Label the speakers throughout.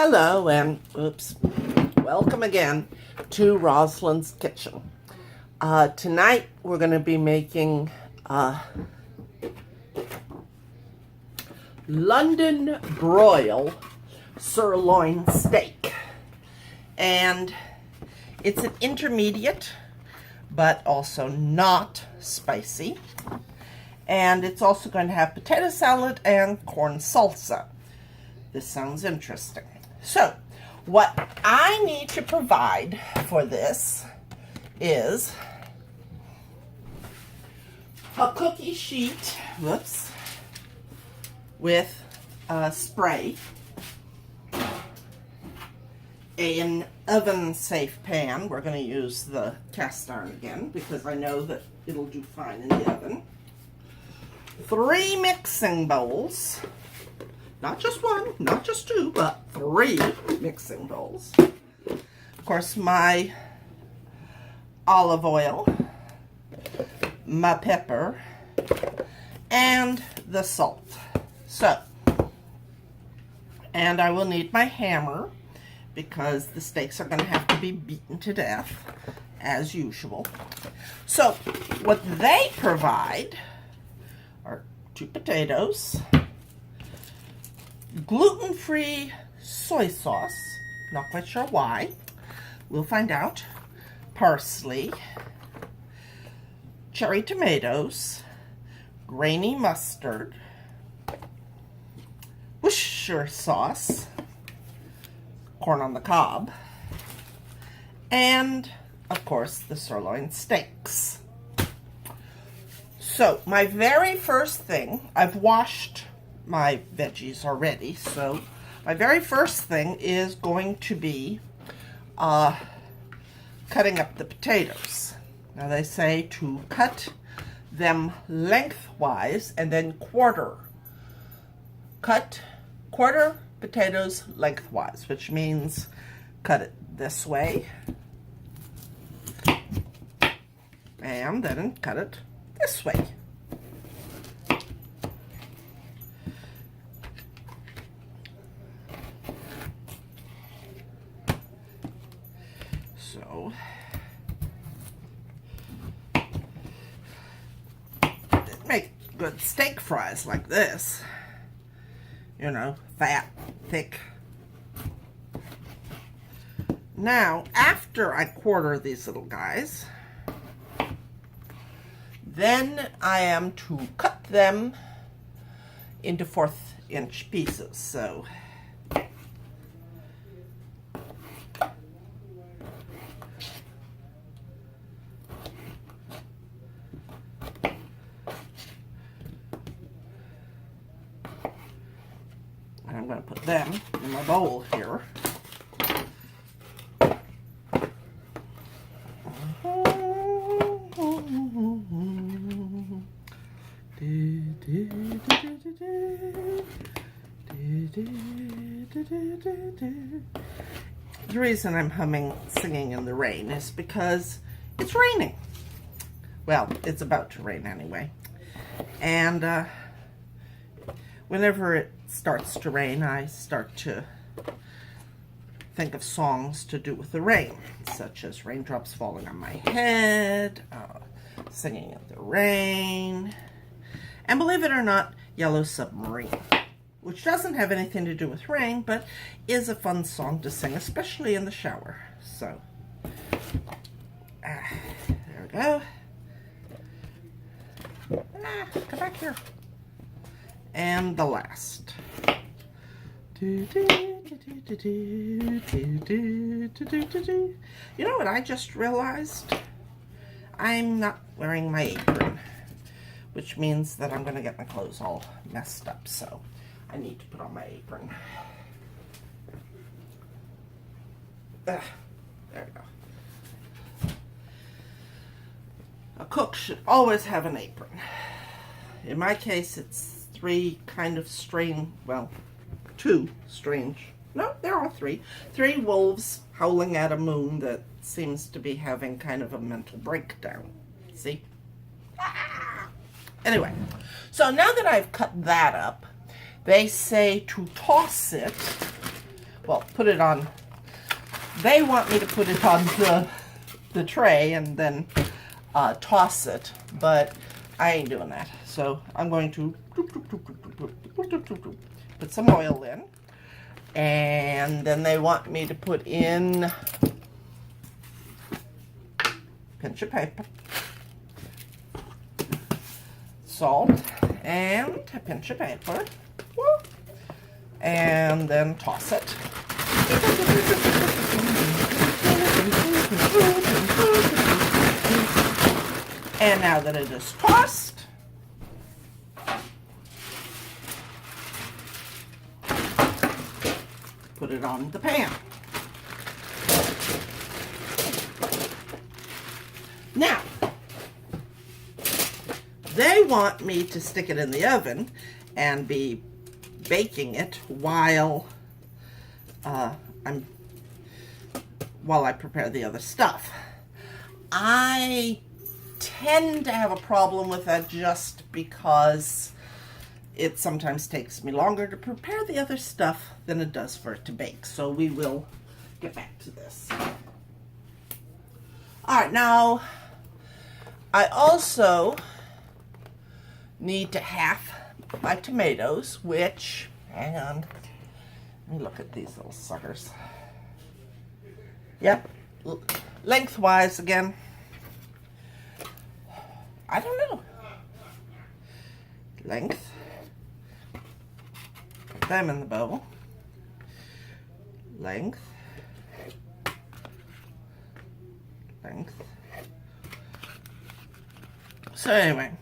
Speaker 1: Hello and welcome again to Rosalind's Kitchen. Tonight we're going to be making London broil sirloin steak, and it's an intermediate but also not spicy, and it's also going to have potato salad and corn salsa. This sounds interesting. So, what I need to provide for this is a cookie sheet, with spray, an oven-safe pan. We're going to use the cast iron again because I know that it'll do fine in the oven. 3 mixing bowls. Not just one, not just 2, but 3 mixing bowls. Of course, my olive oil, my pepper, and the salt. So, and I will need my hammer because the steaks are going to have to be beaten to death, as usual. So, what they provide are 2 potatoes, gluten-free soy sauce, not quite sure why, we'll find out, parsley, cherry tomatoes, grainy mustard, Worcestershire sauce, corn on the cob, and of course the sirloin steaks. So my very first thing, I've washed my veggies already, so my very first thing is going to be cutting up the potatoes. Now they say to cut them lengthwise and then quarter. Cut quarter potatoes lengthwise, which means cut it this way and then cut it this way. So, make good steak fries like this. You know, fat, thick. Now, after I quarter these little guys, then I am to cut them into 1/4-inch pieces. So, I'm going to put them in my bowl here. The reason I'm humming Singing in the Rain is because it's raining. Well, it's about to rain anyway. And whenever it starts to rain, I start to think of songs to do with the rain, such as Raindrops Falling on My Head, Singing in the Rain, and believe it or not, Yellow Submarine, which doesn't have anything to do with rain, but is a fun song to sing, especially in the shower. So, there we go. Come back here. And the last. You know what I just realized? I'm not wearing my apron, which means that I'm going to get my clothes all messed up, so I need to put on my apron. There we go. A cook should always have an apron. In my case, it's 3 kind of strange, well, 2 strange, no, there are 3 wolves howling at a moon that seems to be having kind of a mental breakdown. See? Anyway, so now that I've cut that up, they say to toss it well, put it on, they want me to put it on the tray and then toss it, but I ain't doing that. So I'm going to put some oil in, and then they want me to put in a pinch of pepper, salt, and a pinch of pepper, and then toss it. And now that it is tossed, put it on the pan. Now, they want me to stick it in the oven and be baking it while I prepare the other stuff. I tend to have a problem with that just because it sometimes takes me longer to prepare the other stuff than it does for it to bake. So we will get back to this. All right, now I also need to half my tomatoes, which, hang on, let me look at these little suckers. Yep, lengthwise again. I don't know. Length. Put them in the bowl. Length. Length. So anyway,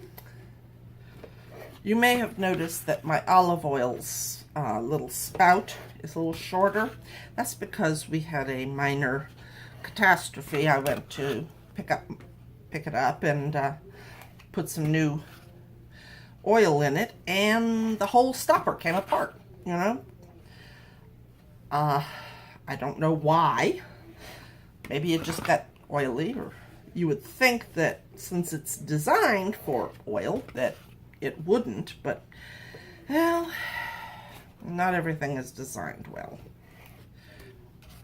Speaker 1: you may have noticed that my olive oil's little spout is a little shorter. That's because we had a minor catastrophe. I went to pick it up and put some new oil in it, and the whole stopper came apart, you know. I don't know why. Maybe it just got oily, or you would think that since it's designed for oil that it wouldn't, but, well, not everything is designed well.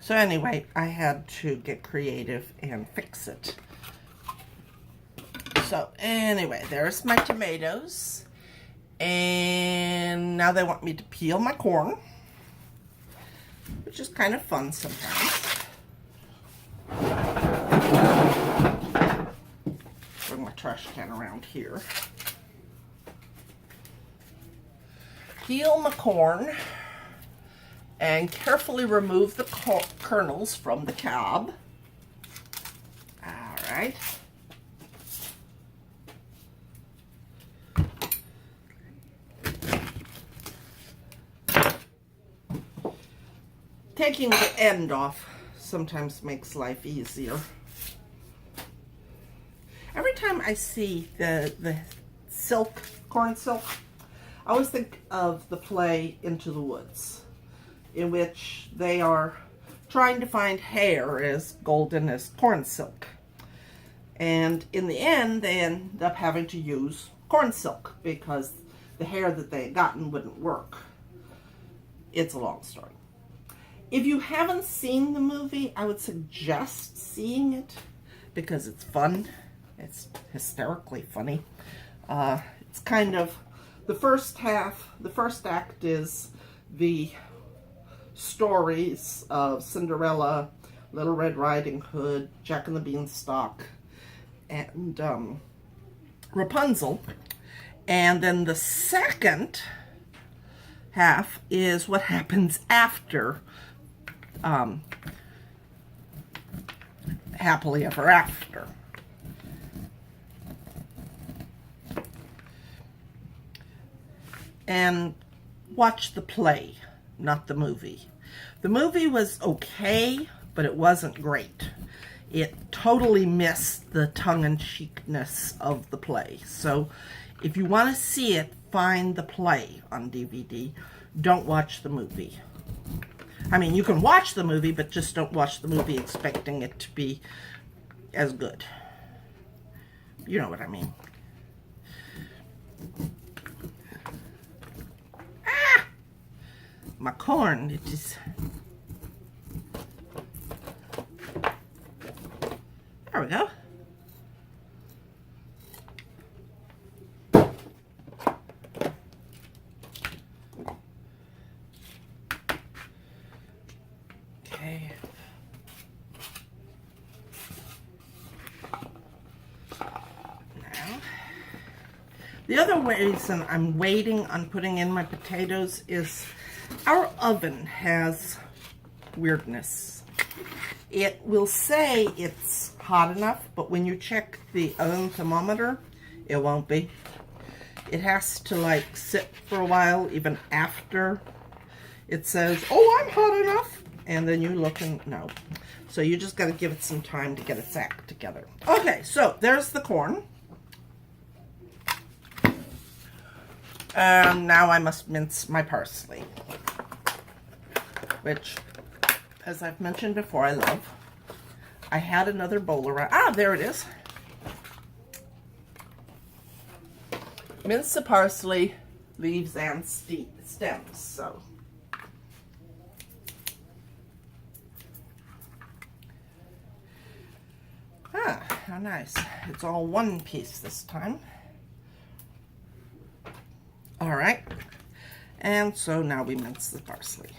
Speaker 1: So anyway, I had to get creative and fix it. So anyway, there's my tomatoes, and now they want me to peel my corn, which is kind of fun sometimes. Bring my trash can around here. Peel my corn and carefully remove the kernels from the cob. All right. Taking the end off sometimes makes life easier. Every time I see the silk, corn silk, I always think of the play Into the Woods, in which they are trying to find hair as golden as corn silk. And in the end, they end up having to use corn silk because the hair that they had gotten wouldn't work. It's a long story. If you haven't seen the movie, I would suggest seeing it because it's fun. It's hysterically funny. It's kind of, the first act is the stories of Cinderella, Little Red Riding Hood, Jack and the Beanstalk, and Rapunzel. And then the second half is what happens after Happily Ever After. And watch the play, not the movie. The movie was okay, but it wasn't great. It totally missed the tongue-in-cheekness of the play. So if you want to see it, find the play on DVD. Don't watch the movie. I mean, you can watch the movie, but just don't watch the movie expecting it to be as good. You know what I mean. My corn, it is There we go. Okay. Now, the other reason I'm waiting on putting in my potatoes is our oven has weirdness. It will say it's hot enough, but when you check the oven thermometer, it won't be. It has to like sit for a while, even after it says, oh, I'm hot enough. And then you look and no. So you just got to give it some time to get its act together. Okay, so there's the corn. And now I must mince my parsley, which, as I've mentioned before, I love. I had another bowl around. Ah, there it is. Mince the parsley, leaves, and stems. So, how nice. It's all one piece this time. All right. And so now we mince the parsley.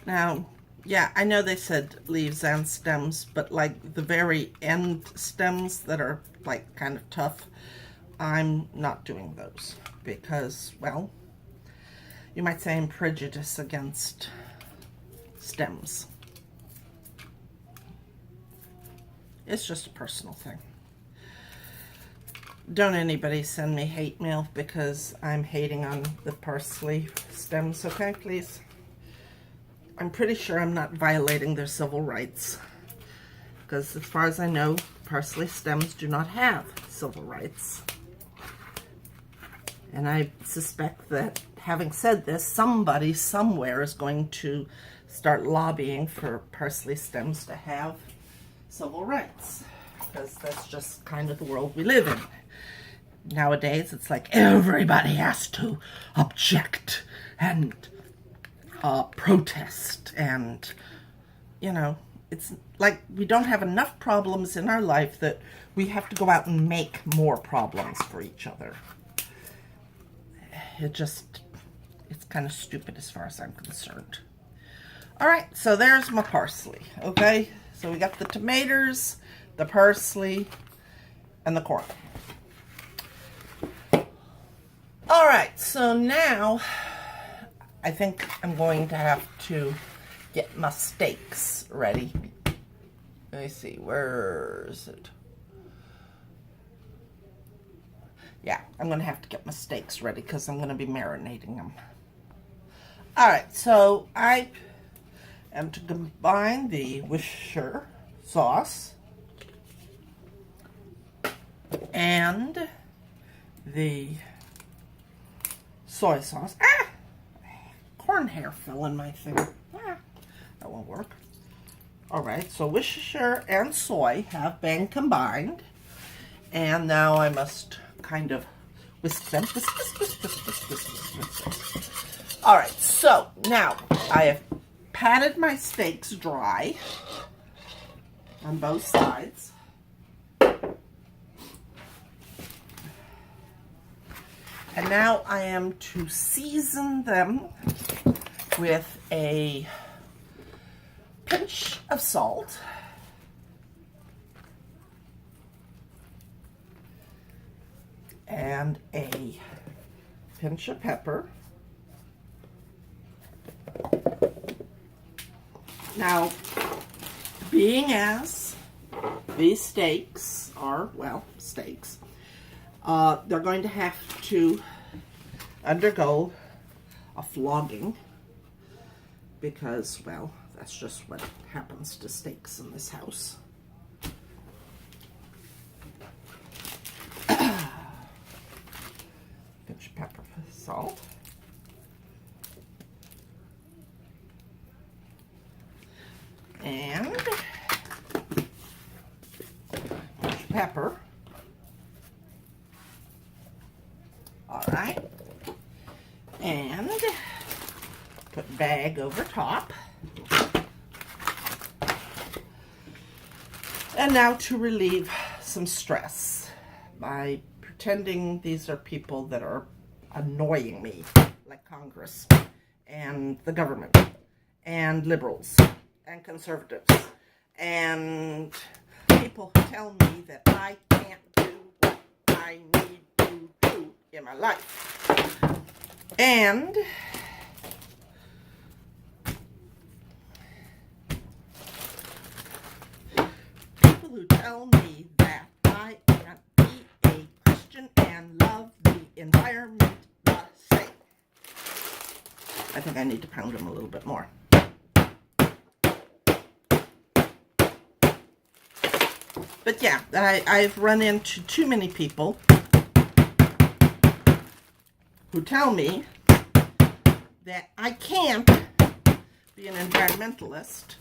Speaker 1: Now, yeah, I know they said leaves and stems, but like the very end stems that are like kind of tough, I'm not doing those because, well, you might say I'm prejudiced against stems. It's just a personal thing. Don't anybody send me hate mail because I'm hating on the parsley stems, okay, please? I'm pretty sure I'm not violating their civil rights because as far as I know, parsley stems do not have civil rights. And I suspect that having said this, somebody somewhere is going to start lobbying for parsley stems to have civil rights because that's just kind of the world we live in. Nowadays, it's like everybody has to object and protest, and you know, it's like we don't have enough problems in our life that we have to go out and make more problems for each other. It's kind of stupid as far as I'm concerned. All right, so there's my parsley, okay? So we got the tomatoes, the parsley, and the corn. All right, so now I think I'm going to have to get my steaks ready. Let me see, where is it? Yeah, I'm going to have to get my steaks ready because I'm going to be marinating them. All right, so I am to combine the Worcestershire sauce and the soy sauce. Ah! Corn hair fell in my thing. Ah, that won't work. All right, so Worcestershire and soy have been combined. And now I must kind of whisk them. Whisk. All right, so now I have patted my steaks dry on both sides. And now I am to season them with a pinch of salt and a pinch of pepper. Now, being as these steaks are, well, steaks, they're going to have to undergo a flogging because, well, that's just what happens to steaks in this house. Pinch of pepper, salt. And pepper. All right. bag over top. And now to relieve some stress by pretending these are people that are annoying me, like Congress and the government and liberals and conservatives and people who tell me that I can't do what I need to do in my life. And people who tell me that I can't be a Christian and love the environment the same. I think I need to pound them a little bit more. But yeah, I've run into too many people who tell me that I can't be an environmentalist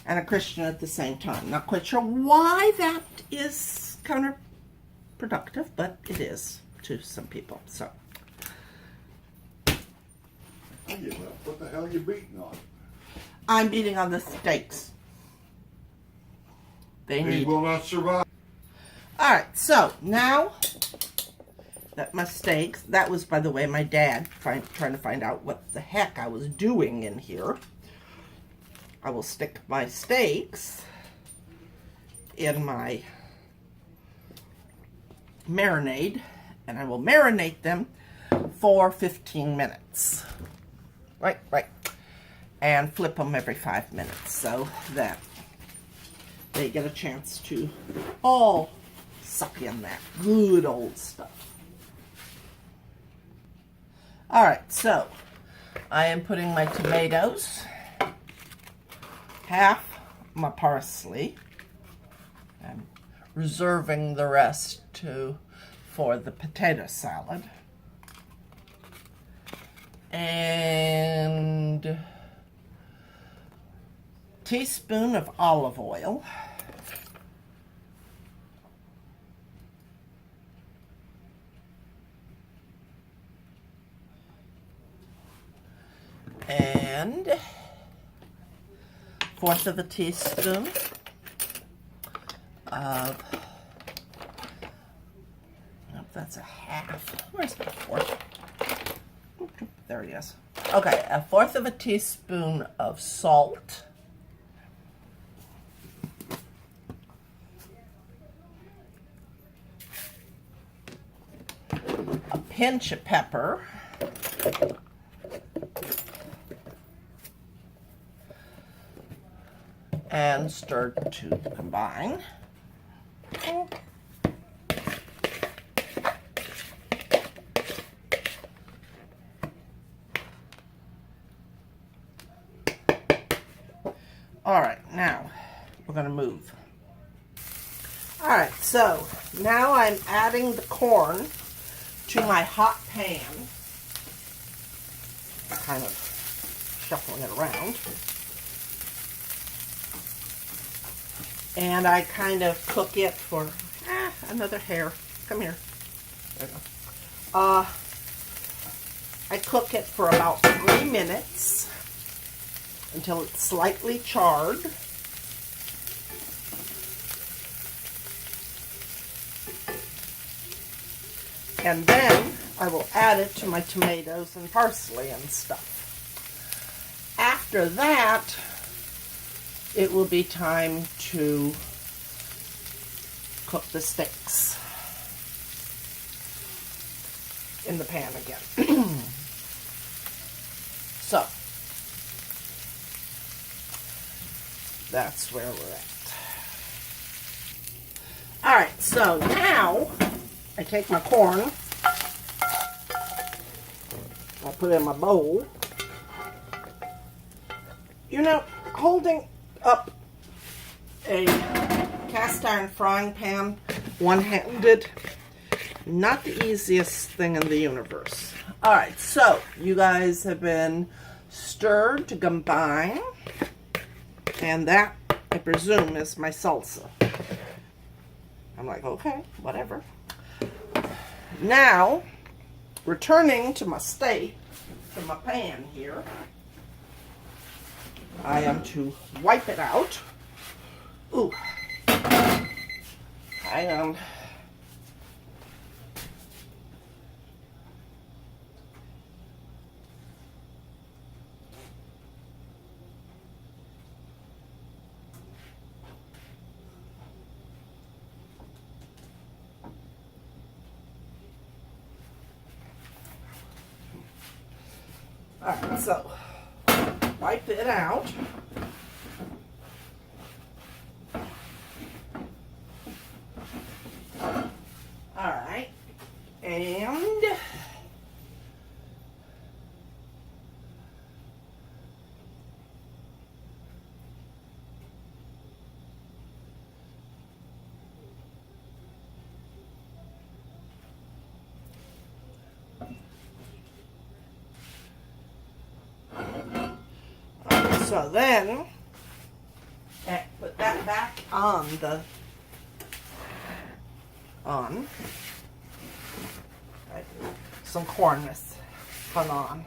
Speaker 1: and a Christian at the same time. Not quite sure why that is counterproductive, but it is to some people. So,
Speaker 2: I give up. What the hell are you beating on?
Speaker 1: I'm beating on the steaks. They
Speaker 2: will not survive.
Speaker 1: All right, so now that my steaks, that was, by the way, my dad trying to find out what the heck I was doing in here. I will stick my steaks in my marinade, and I will marinate them for 15 minutes. Right. And flip them every 5 minutes so that they get a chance to all suck in that good old stuff. All right, so I am putting my tomatoes, half my parsley, and reserving the rest for the potato salad, and teaspoon of olive oil, and 1/4 of a teaspoon of, nope, that's a half. Where's my 1/4? There it is. Okay, 1/4 of a teaspoon of salt. A pinch of pepper. And stir to combine. All right, now we're going to move. All right, so now I'm adding the corn to my hot pan, kind of shuffling it around. And I kind of cook it for another hair. Come here. There you go. I cook it for about 3 minutes until it's slightly charred. And then I will add it to my tomatoes and parsley and stuff. After that, it will be time to cook the steaks in the pan again. So, that's where we're at. Alright, so now I take my corn, I put it in my bowl. You know, holding up a cast iron frying pan one-handed, not the easiest thing in the universe. Alright, so you guys have been stirred to combine, and that, I presume, is my salsa. I'm like, okay, whatever. Now, returning to my steak, to my pan here, I am to wipe it out. Ooh. Hang on. Alright, so wipe it out. Alright, and so then put that back on the some corn is put on.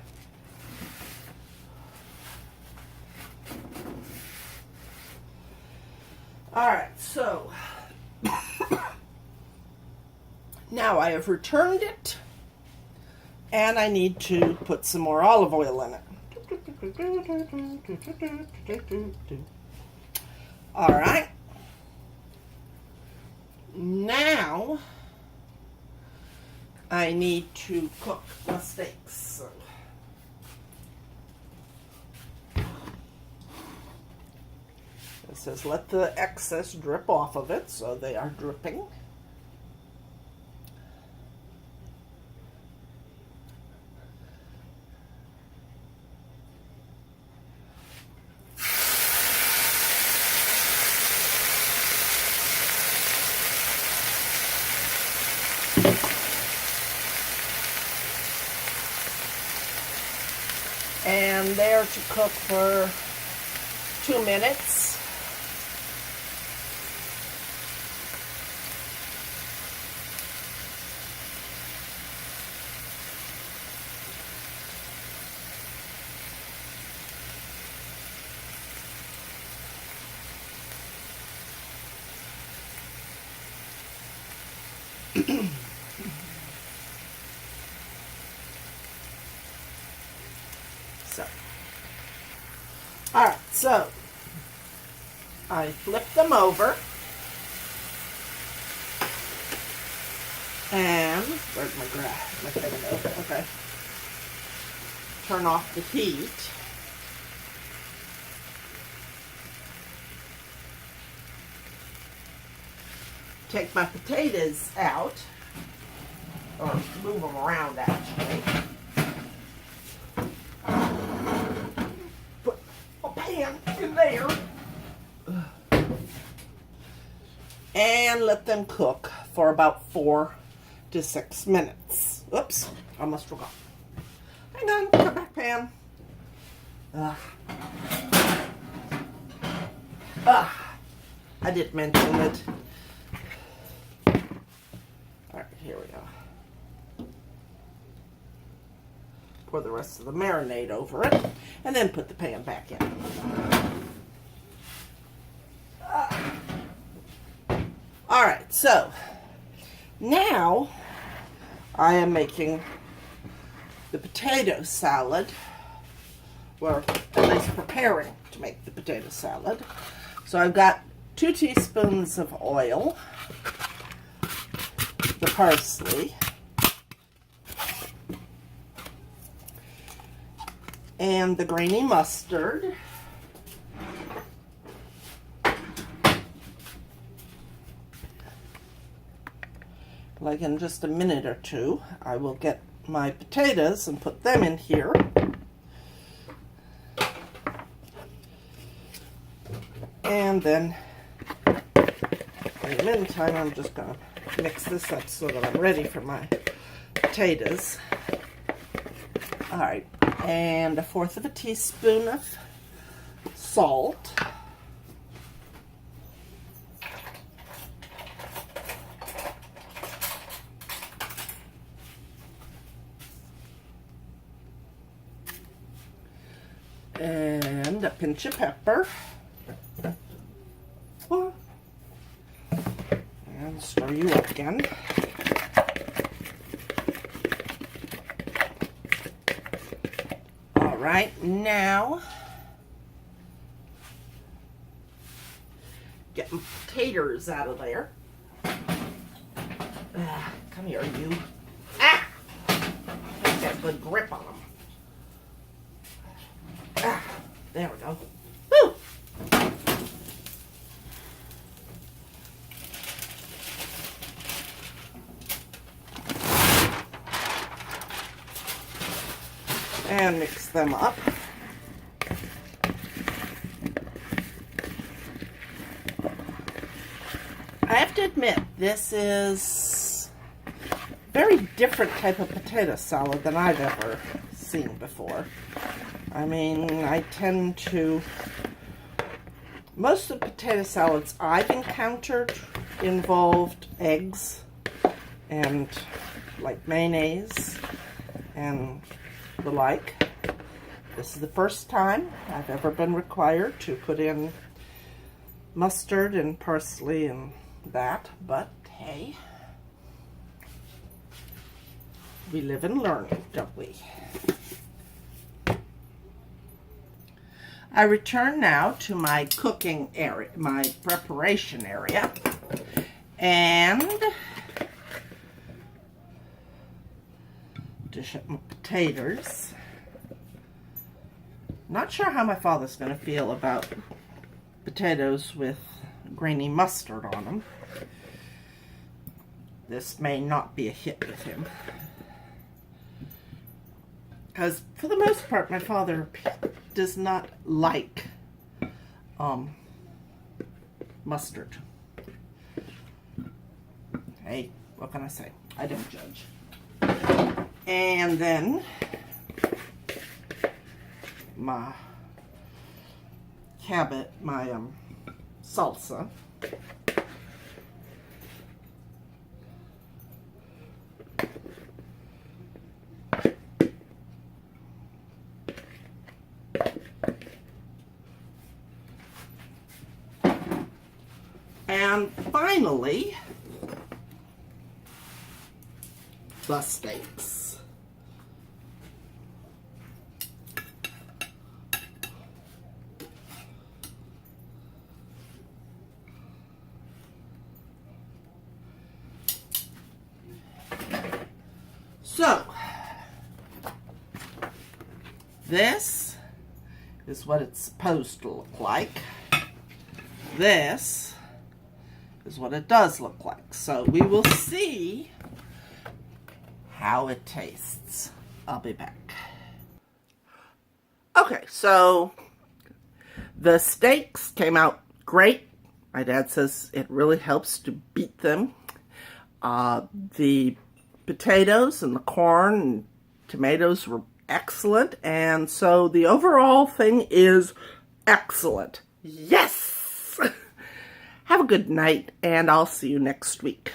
Speaker 1: Alright, so now I have returned it and I need to put some more olive oil in it. Alright. Now I need to cook my steaks. So it says let the excess drip off of it, so they are dripping. And they're to cook for 2 minutes. So, alright, so I flip them over and where's my thing? Okay. Turn off the heat. Take my potatoes out, or move them around actually. Put a pan in there. And let them cook for about 4 to 6 minutes. Oops, I almost forgot. Hang on, come back, Pam. I did mention it. Alright, here we go. Pour the rest of the marinade over it, and then put the pan back in. Alright, so now I am making the potato salad, or at least preparing to make the potato salad. So I've got 2 teaspoons of oil, the parsley, and the grainy mustard, like in just a minute or two, I will get my potatoes and put them in here. And then, in the meantime, I'm just going to mix this up so that I'm ready for my potatoes. Alright, and 1/4 of a teaspoon of salt. And and a pinch of pepper. And stir you up again. All right, now get my potatoes out of there. Come here, you. Ah! Let's get a good grip on them. Ah, there we go. Woo! And mix them up. I have to admit, this is a very different type of potato salad than I've ever seen before. I mean, I tend to... Most of the potato salads I've encountered involved eggs and like mayonnaise and the like. This is the first time I've ever been required to put in mustard and parsley and that, but hey, we live and learn, don't we? I return now to my cooking area, my preparation area, and dish up my potatoes. Not sure how my father's going to feel about potatoes with grainy mustard on them. This may not be a hit with him. Because for the most part, my father does not like mustard. Hey, what can I say? I don't judge. And then my salsa. And finally, the steaks. So, this is what it's supposed to look like. This is what it does look like. So we will see how it tastes. I'll be back. Okay, so the steaks came out great. My dad says it really helps to beat them. The potatoes and the corn and tomatoes were excellent, and so the overall thing is excellent. Yes! Have a good night, and I'll see you next week.